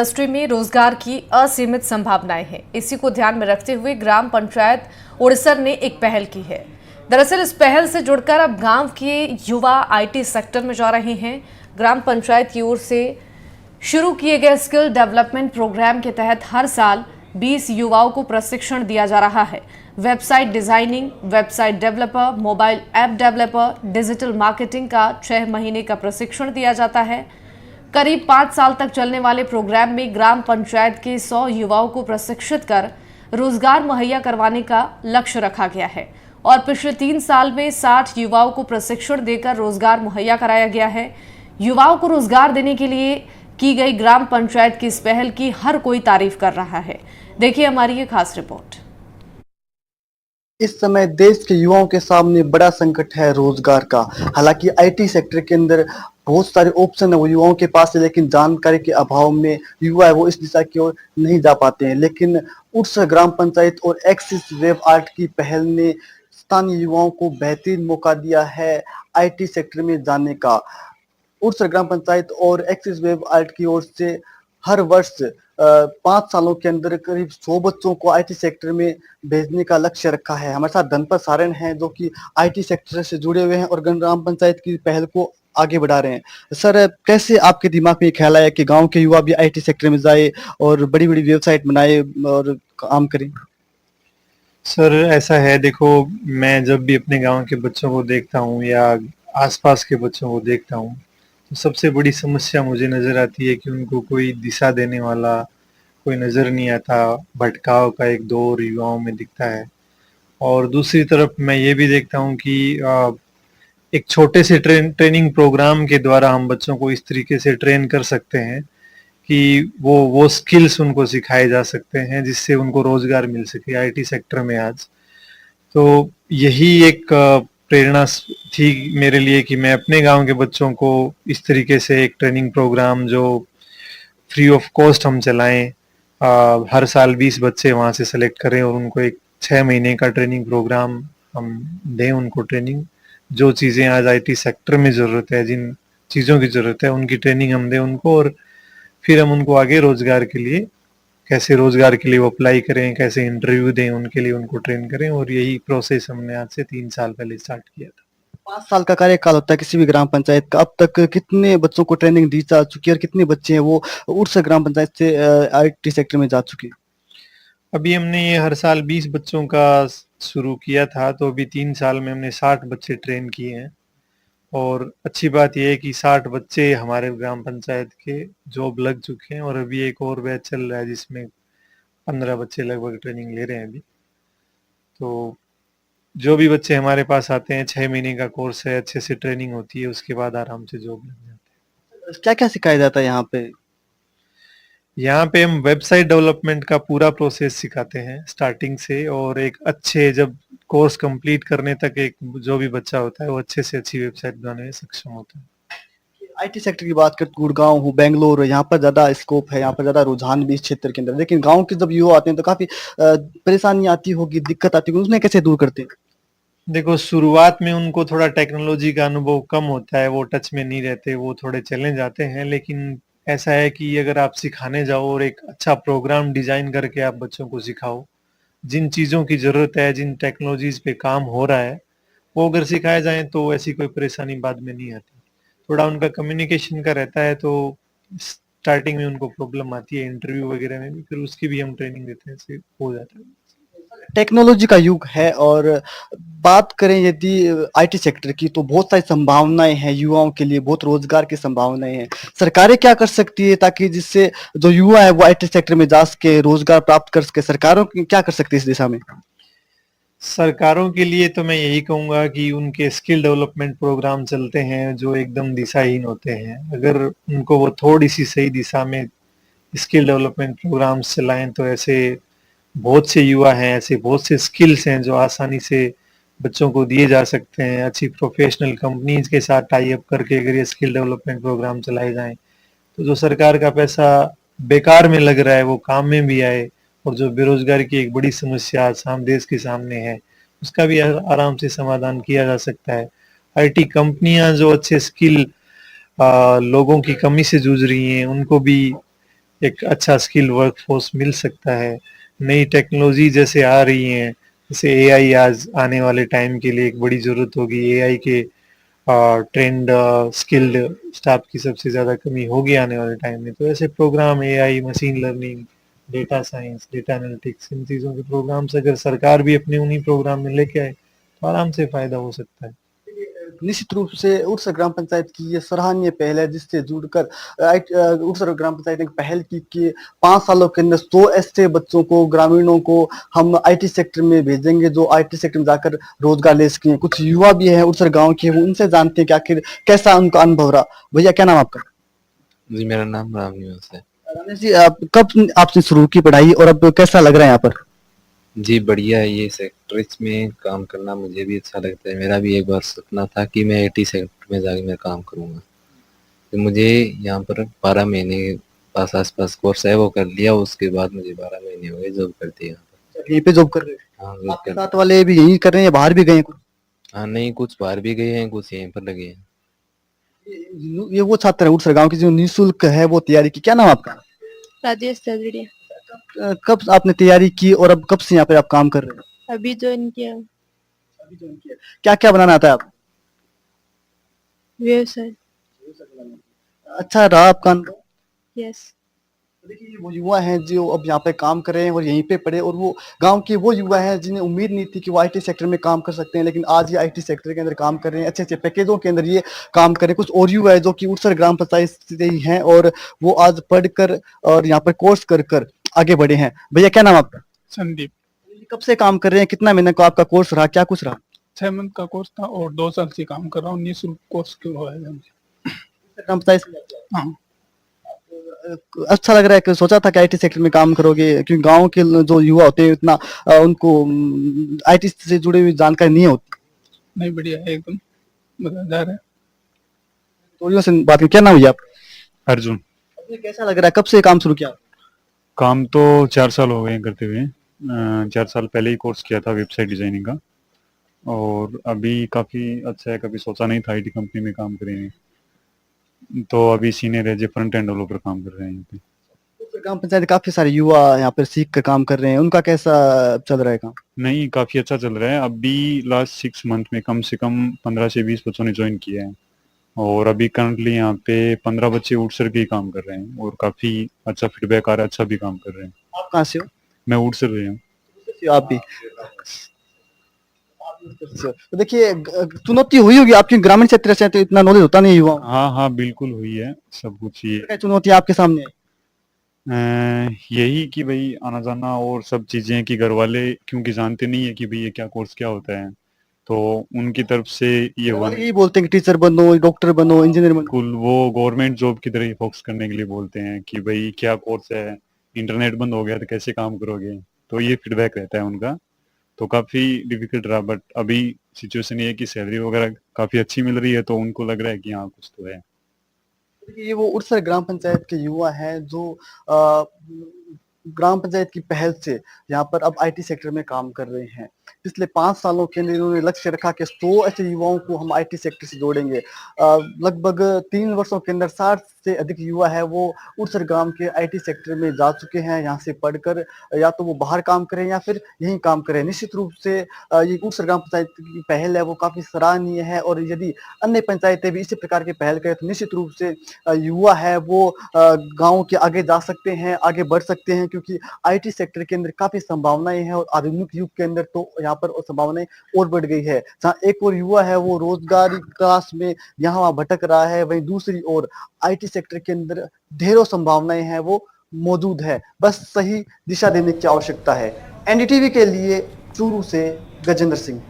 Industry में रोजगार की असीमित संभावनाएं हैं। इसी को ध्यान में रखते हुए ग्राम पंचायत उड़ीसर ने एक पहल की है। दरअसल इस पहल से जुड़कर अब गांव के युवा आईटी सेक्टर में जा रहे हैं। ग्राम पंचायत की ओर से शुरू किए गए स्किल डेवलपमेंट प्रोग्राम के तहत हर साल 20 युवाओं को प्रशिक्षण दिया जा रहा है। Website designing, website developer, mobile app developer, digital marketing का 6 महीने का प्रशिक्षण दिया जाता है। करीब 5 साल तक चलने वाले प्रोग्राम में ग्राम पंचायत के 100 युवाओं को प्रशिक्षित कर रोजगार मुहैया करवाने का लक्ष्य रखा गया है और पिछले 3 साल में 60 युवाओं को प्रशिक्षण देकर रोजगार मुहैया कराया गया है। युवाओं को रोजगार देने के लिए की गई ग्राम पंचायत की इस पहल की हर कोई तारीफ कर रहा है। देखिए हमारी ये खास रिपोर्ट। इस समय देश के युवाओं के सामने बड़ा संकट है रोजगार का। हालांकि आईटी सेक्टर के अंदर बहुत सारे ऑप्शन है वो युवाओं के पास है, लेकिन जानकारी के अभाव में युवा है वो इस दिशा की ओर नहीं जा पाते हैं। लेकिन उड़ीसा ग्राम पंचायत और एक्सिस वेब आर्ट की पहल ने स्थानीय युवाओं को बेहतरीन मौका दिया है आईटी सेक्टर में जाने का। उड़ीसा ग्राम पंचायत और एक्सिस वेब आर्ट की ओर से हर वर्ष 5 सालों के अंदर करीब 100 बच्चों को आईटी सेक्टर में भेजने का लक्ष्य रखा है। हमारे साथ धनपत सारण हैं जो कि आईटी सेक्टर से जुड़े हुए हैं और ग्राम पंचायत की पहल को आगे बढ़ा रहे हैं। सर, कैसे आपके दिमाग में ये ख्याल आया कि गांव के युवा भी आईटी सेक्टर में जाए और बड़ी बड़ी वेबसाइट बनाए और काम करें? सर ऐसा है, देखो, मैं जब भी अपने गांव के बच्चों को देखता हूँ या आसपास के बच्चों को देखता हूँ तो सबसे बड़ी समस्या मुझे नज़र आती है कि उनको कोई दिशा देने वाला कोई नज़र नहीं आता। भटकाव का एक दौर युवाओं में दिखता है। और दूसरी तरफ मैं ये भी देखता हूँ कि एक छोटे से ट्रेनिंग प्रोग्राम के द्वारा हम बच्चों को इस तरीके से ट्रेन कर सकते हैं कि वो स्किल्स उनको सिखाए जा सकते हैं जिससे उनको रोजगार मिल सके आईटी सेक्टर में आज। तो यही एक प्रेरणा थी मेरे लिए कि मैं अपने गांव के बच्चों को इस तरीके से एक ट्रेनिंग प्रोग्राम जो फ्री ऑफ कॉस्ट हम चलाएं। हर साल 20 बच्चे वहां से सेलेक्ट करें और उनको एक 6 महीने का ट्रेनिंग प्रोग्राम हम दें उनको ट्रेनिंग। जो चीज़ें आज आईटी सेक्टर में ज़रूरत है, जिन चीज़ों की ज़रूरत है, उनकी ट्रेनिंग हम दें उनको और फिर हम उनको आगे रोजगार के लिए कैसे रोजगार के लिए वो अप्लाई करें, कैसे इंटरव्यू दें, उनके लिए उनको ट्रेन करें। और यही प्रोसेस हमने आज से 3 साल पहले स्टार्ट किया था। 5 साल का कार्यकाल होता है किसी भी ग्राम पंचायत का। अब तक कितने बच्चों को ट्रेनिंग दी जा चुकी है और कितने बच्चे हैं वो उड़ीसा ग्राम पंचायत से आईटी सेक्टर में जा चुके हैं? अभी हमने ये हर साल 20 बच्चों का शुरू किया था, तो अभी 3 साल में हमने 60 बच्चे ट्रेन किए हैं। और अच्छी बात यह है कि 60 बच्चे हमारे ग्राम पंचायत के जॉब लग चुके हैं और अभी एक और बैच चल रहा है जिसमें 15 बच्चे लगभग ट्रेनिंग ले रहे हैं अभी। तो जो भी बच्चे हमारे पास आते हैं, 6 महीने का कोर्स है, अच्छे से ट्रेनिंग होती है, उसके बाद आराम से जॉब लग जाते हैं। क्या क्या सिखाया जाता है यहाँ पे? यहाँ पे हम वेबसाइट डेवलपमेंट का पूरा प्रोसेस सिखाते हैं स्टार्टिंग से। और एक अच्छे जब कोर्स कंप्लीट करने तक एक जो भी बच्चा होता है वो अच्छे से अच्छी वेबसाइट बनाने में सक्षम होता है। आईटी सेक्टर की बात करें तो गुड़गांव हो, बेंगलोर हो, यहाँ पर ज्यादा स्कोप है, यहाँ पर ज्यादा रुझान भी इस क्षेत्र के अंदर। लेकिन गांव के जब युवा आते हैं तो काफी परेशानी आती होगी, दिक्कत आती होगी, उसने कैसे दूर करते हैं? देखो, शुरुआत में उनको थोड़ा टेक्नोलॉजी का अनुभव कम होता है, वो टच में नहीं रहते, वो थोड़े चैलेंज आते हैं। लेकिन ऐसा है कि अगर आप सिखाने जाओ और एक अच्छा प्रोग्राम डिजाइन करके आप बच्चों को सिखाओ, जिन चीज़ों की ज़रूरत है, जिन टेक्नोलॉजीज पे काम हो रहा है, वो अगर सिखाए जाएँ तो ऐसी कोई परेशानी बाद में नहीं आती। थोड़ा उनका कम्युनिकेशन का रहता है तो स्टार्टिंग में उनको प्रॉब्लम आती है इंटरव्यू वगैरह में भी, फिर उसकी भी हम ट्रेनिंग देते हैं, इससे हो जाता है। टेक्नोलॉजी का युग है और बात करें यदि आईटी सेक्टर की तो बहुत सारी संभावनाएं हैं युवाओं के लिए, बहुत रोजगार की संभावनाएं हैं। सरकारें क्या कर सकती है ताकि जिससे जो युवा है वो आईटी सेक्टर में जा सके, रोजगार प्राप्त कर सके? सरकारों क्या कर सकती है इस दिशा में? सरकारों के लिए तो मैं यही कहूँगा कि उनके स्किल डेवलपमेंट प्रोग्राम चलते हैं जो एकदम दिशाहीन होते हैं। अगर उनको वो थोड़ी सी सही दिशा में स्किल डेवलपमेंट प्रोग्राम्स चलाएं तो ऐसे बहुत से युवा हैं, ऐसे बहुत से स्किल्स हैं जो आसानी से बच्चों को दिए जा सकते हैं। अच्छी प्रोफेशनल कंपनीज के साथ टाई अप करके अगर ये स्किल डेवलपमेंट प्रोग्राम चलाए जाएं तो जो सरकार का पैसा बेकार में लग रहा है वो काम में भी आए। और जो बेरोजगारी की एक बड़ी समस्या देश के सामने है उसका भी आराम से समाधान किया जा सकता है। आईटी कंपनियां जो अच्छे स्किल लोगों की कमी से जूझ रही हैं उनको भी एक अच्छा स्किल वर्कफोर्स मिल सकता है। नई टेक्नोलॉजी जैसे आ रही हैं, जैसे एआई आज आने वाले टाइम के लिए एक बड़ी ज़रूरत होगी। एआई के ट्रेंड स्किल्ड स्टाफ की सबसे ज़्यादा कमी होगी आने वाले टाइम में। तो ऐसे programme AI, machine learning, data science, data analytics, इन चीज़ों के प्रोग्राम्स अगर सरकार भी अपने उन्हीं प्रोग्राम में लेके आए तो आराम से फ़ायदा हो सकता है। निश्चित रूप से उड़सर ग्राम पंचायत की ये सराहनीय पहल है, जिससे जुड़कर उड़सर ग्राम पंचायत ने एक पहल की कि 5 सालों के अंदर 100 ऐसे बच्चों को, ग्रामीणों को हम आईटी सेक्टर में भेजेंगे जो आईटी सेक्टर में जाकर रोजगार ले सकें। कुछ युवा भी हैं उड़सर गांव के, वो उनसे जानते हैं कि आखिर कैसा उनका अनुभव रहा। भैया क्या नाम आपका? जी, मेरा नाम राम निवास है। रमेश जी, आप कब आपने शुरू की पढ़ाई और अब कैसा लग रहा है यहाँ पर? जी, बढ़िया है, ये सेक्टर्स में काम करना मुझे भी अच्छा लगता है। मेरा भी एक बार सपना था कि मैं आईटी सेक्टर में जाके मैं काम करूँगा। तो मुझे यहाँ पर 12 महीने आस-पास कोर्स है वो कर लिया, उसके बाद मुझे 12 महीने हो गए जॉब करते यहाँ पर। यहीं पे जॉब कर रहे हैं? हाँ, जॉब आपके कर साथ वाले भी यहीं कर रहे हैं या बाहर भी गए हैं कुछ? हाँ, नहीं कुछ बाहर भी गए हैं, कुछ यहीं पर लगे हैं। ये वो छात्र है उड़सर गांव की जो निःशुल्क है वो तैयारी की। क्या नाम आपका? राजेश चौधरी। कब आपने तैयारी की और अब कब से यहाँ पे आप काम कर रहे हैं? अभी ज्वाइन किया। क्या क्या बनाना आता है आपको? व्यवसाय। अच्छा रहा आपका अनुभव? यस। देखिए वो युवा हैं जो अब यहाँ पे काम कर रहे हैं और यहीं पे पढ़े, और वो गांव के वो युवा हैं जिन्हें उम्मीद नहीं थी कि वो आईटी सेक्टर में काम कर सकते हैं, लेकिन आज ये आईटी सेक्टर के अंदर काम कर रहे हैं, अच्छे अच्छे पैकेजों के अंदर ये काम कर रहे हैं। कुछ और युवा है जो कि उड़सर ग्राम पंचायत से ही हैं और वो आज पढ़कर और यहाँ पर कोर्स कर कर आगे बढ़े हैं। भैया क्या नाम आपका? संदीप। कब से काम कर रहे हैं? कितना महीने का आपका कोर्स रहा? क्या कुछ रहा? 6 मंथ का कोर्स था और 2 साल से काम कर रहा हूँ। निःशुल्क कोर्स हुआ है मुझे। ग्राम पंचायत से? हाँ, अच्छा लग रहा है कि सोचा था कि आईटी सेक्टर में काम करोगे? क्योंकि गांव के जो युवा होते हैं इतना उनको आईटी से जुड़ी हुई जानकारी नहीं होती। नहीं बढ़िया है एकदम मजेदार है। तो से बात क्या नाम है आप? अर्जुन। कैसा लग रहा है? कब से काम शुरू किया? काम तो 4 साल हो गए हैं करते हुए। 4 साल पहले ही कोर्स किया था वेबसाइट डिजाइनिंग का, और अभी काफ़ी अच्छा है। कभी सोचा नहीं था आईटी कंपनी में काम करेंगे, तो अभी senior as a front end developer काम कर रहे हैं यहाँ पे। ग्राम पंचायत काफी सारे युवा यहाँ पर सीख कर काम कर रहे हैं, उनका कैसा चल रहा है काम? नहीं, काफ़ी अच्छा चल रहा है। अभी लास्ट 6 मंथ में कम से कम 15 से 20 बच्चों ने ज्वाइन किया है, और अभी करंटली यहाँ पे 15 बच्चे उड़सर के ही काम कर रहे हैं, और काफ़ी अच्छा फीडबैक आ रहा है, अच्छा भी काम कर रहे हैं। आप कहाँ से हो? मैं उड़सर से हूँ। आप भी? तो देखिए चुनौती हुई होगी आपकी, ग्रामीण क्षेत्र से तो इतना नॉलेज होता नहीं युवा। हाँ हाँ, बिल्कुल हुई है सब कुछ। ये क्या चुनौती आपके सामने है? यही कि भाई आना जाना और सब चीजें, कि घर वाले क्योंकि जानते नहीं है कि भाई ये क्या कोर्स क्या होता है, तो उनकी तरफ से ये हुआ। यही बोलते हैं कि टीचर बनो, डॉक्टर बनो, इंजीनियर बनो। बिल्कुल, वो गवर्नमेंट जॉब की तरह ही फोकस करने के लिए बोलते हैं कि भाई क्या कोर्स है, इंटरनेट बंद हो गया तो कैसे काम करोगे, तो ये फीडबैक रहता है उनका। तो काफी डिफिकल्ट रहा, बट अभी सिचुएशन ये है कि सैलरी वगैरह काफी अच्छी मिल रही है, तो उनको लग रहा है कि हाँ कुछ तो है। ये वो उड़सर ग्राम पंचायत के युवा हैं जो अ, ग्राम पंचायत की पहल से यहाँ पर अब आईटी सेक्टर में काम कर रहे हैं। पिछले 5 सालों के अंदर इन्होंने लक्ष्य रखा कि 100 ऐसे युवाओं को हम आईटी सेक्टर से जोड़ेंगे। लगभग 3 वर्षों के अंदर 60 से अधिक युवा है वो उड़सर ग्राम के आईटी सेक्टर में जा चुके हैं। यहाँ से पढ़कर या तो वो बाहर काम करें या फिर यहीं काम करें। निश्चित रूप से ये उड़सर ग्राम पंचायत की पहल है वो काफी सराहनीय है, और यदि अन्य पंचायतें भी इसी प्रकार की पहल करें तो निश्चित रूप से युवा है वो गाँव के आगे जा सकते हैं, आगे बढ़ सकते हैं, क्योंकि आईटी सेक्टर के अंदर काफी संभावनाएं हैं, और आधुनिक युग के अंदर तो यहाँ पर संभावनाएं और बढ़ गई है। जहाँ एक और युवा है वो रोजगार तलाश में यहाँ वहाँ भटक रहा है, वहीं दूसरी ओर आईटी सेक्टर के अंदर ढेरों संभावनाएं हैं वो मौजूद है। बस सही दिशा देने की आवश्यकता है। एनडीटीवी के लिए चूरू से गजेंद्र सिंह।